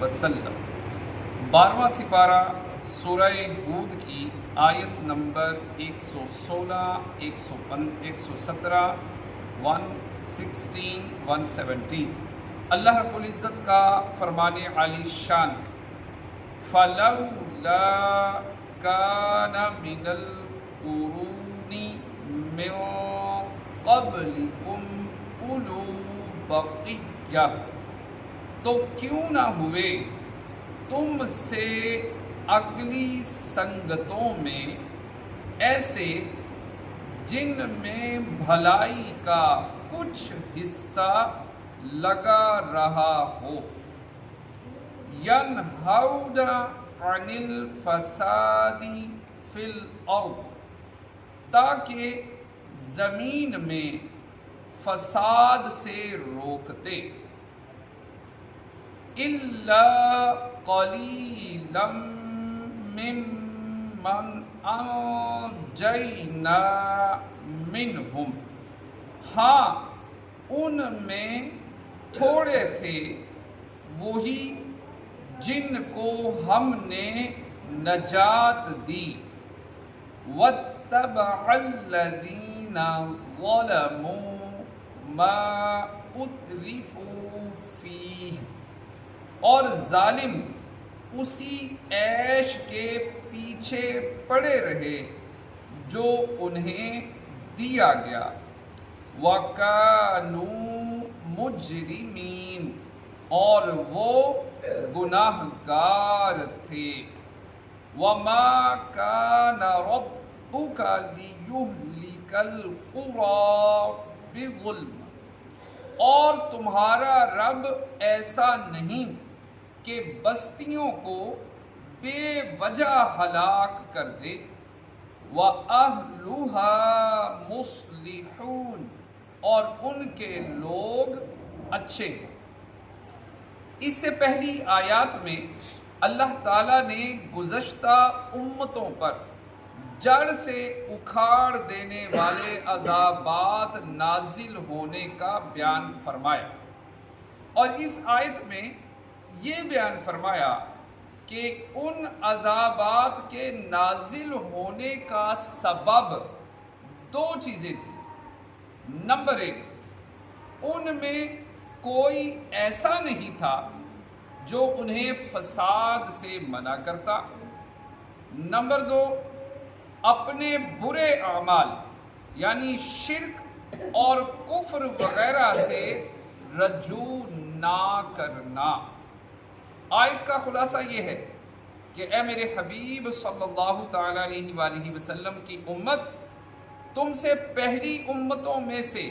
وسلم۔ 12واں سپارہ سورہ ہود کی آیت نمبر 116، 117، 116، 117۔ اللہ رب العزت کا فرمان عالی شان ہے، فَلَوْلَا كَانَ مِنَ الْقُرُونِ مِن قَبْلِكُمْ أُولُو بَقِيَّةٍ، تو کیوں نہ ہوئے تم سے اگلی سنگتوں میں ایسے جن میں بھلائی کا کچھ حصہ لگا رہا ہو، ینہون عن الفساد فی الارض، تاکہ زمین میں فساد سے روکتے، الا قلیلا ممن انجینا منہم، ہاں ان میں تھوڑے تھے وہی جن کو ہم نے نجات دی، واتبع الذین ظلموا ما اترفوا فیہ، اور ظالم اسی عیش کے پیچھے پڑے رہے جو انہیں دیا گیا، وَكَانُوا مُجْرِمِينَ، اور وہ گناہ گار تھے، وَمَا كَانَ رَبُّكَ لِيُهْلِكَ الْقُرَىٰ بِظُلْمٍ، اور تمہارا رب ایسا نہیں کہ بستیوں کو بے وجہ ہلاک کر دے، وَأَهْلُهَا مُصْلِحُونَ، اور ان کے لوگ اچھے ہیں۔ اس سے پہلی آیات میں اللہ تعالیٰ نے گزشتہ امتوں پر جڑ سے اکھاڑ دینے والے عذابات نازل ہونے کا بیان فرمایا، اور اس آیت میں یہ بیان فرمایا کہ ان عذابات کے نازل ہونے کا سبب دو چیزیں تھیں۔ نمبر 1، ان میں کوئی ایسا نہیں تھا جو انہیں فساد سے منع کرتا۔ نمبر 2، اپنے برے اعمال یعنی شرک اور کفر وغیرہ سے رجوع نہ کرنا۔ آیت کا خلاصہ یہ ہے کہ اے میرے حبیب صلی اللہ تعالیٰ علیہ وآلہ وسلم کی امت، تم سے پہلی امتوں میں سے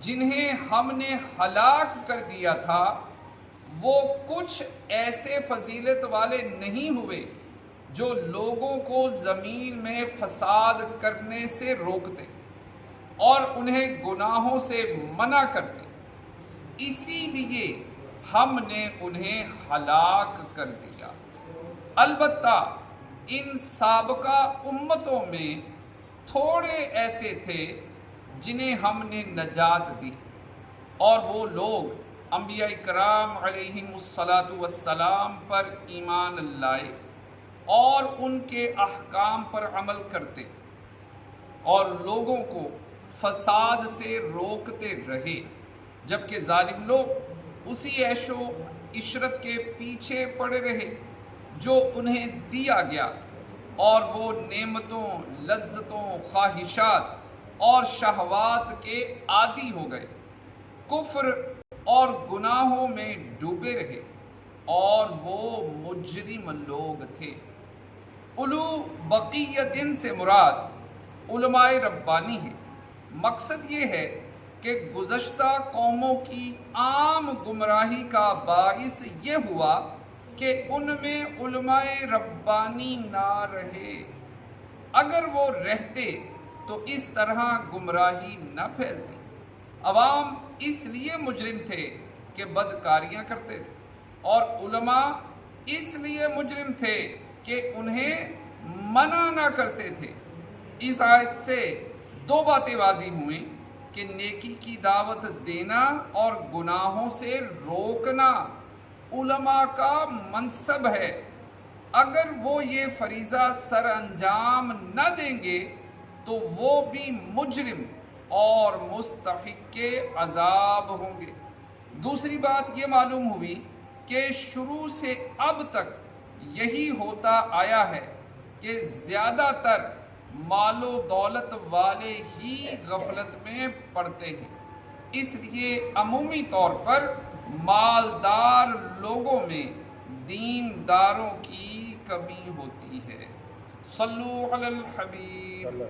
جنہیں ہم نے ہلاک کر دیا تھا وہ کچھ ایسے فضیلت والے نہیں ہوئے جو لوگوں کو زمین میں فساد کرنے سے روکتے اور انہیں گناہوں سے منع کرتے، اسی لیے ہم نے انہیں ہلاک کر دیا۔ البتہ ان سابقہ امتوں میں تھوڑے ایسے تھے جنہیں ہم نے نجات دی، اور وہ لوگ انبیاء کرام علیہم السلام پر ایمان لائے اور ان کے احکام پر عمل کرتے اور لوگوں کو فساد سے روکتے رہے، جبکہ ظالم لوگ اسی عیش و عشرت کے پیچھے پڑے رہے جو انہیں دیا گیا، اور وہ نعمتوں، لذتوں، خواہشات اور شہوات کے عادی ہو گئے، کفر اور گناہوں میں ڈوبے رہے، اور وہ مجرم لوگ تھے۔ اولو بقیۃ سے مراد علماء ربانی ہیں۔ مقصد یہ ہے کہ گزشتہ قوموں کی عام گمراہی کا باعث یہ ہوا کہ ان میں علماء ربانی نہ رہے، اگر وہ رہتے تو اس طرح گمراہی نہ پھیلتی۔ عوام اس لیے مجرم تھے کہ بدکاریاں کرتے تھے، اور علماء اس لیے مجرم تھے کہ انہیں منع نہ کرتے تھے۔ اس آیت سے دو باتیں واضح ہوئیں کہ نیکی کی دعوت دینا اور گناہوں سے روکنا علماء کا منصب ہے، اگر وہ یہ فریضہ سر انجام نہ دیں گے تو وہ بھی مجرم اور مستحق عذاب ہوں گے۔ دوسری بات یہ معلوم ہوئی کہ شروع سے اب تک یہی ہوتا آیا ہے کہ زیادہ تر مال و دولت والے ہی غفلت میں پڑتے ہیں، اس لیے عمومی طور پر مالدار لوگوں میں دینداروں کی کمی ہوتی ہے۔ صلو علی الحبیب۔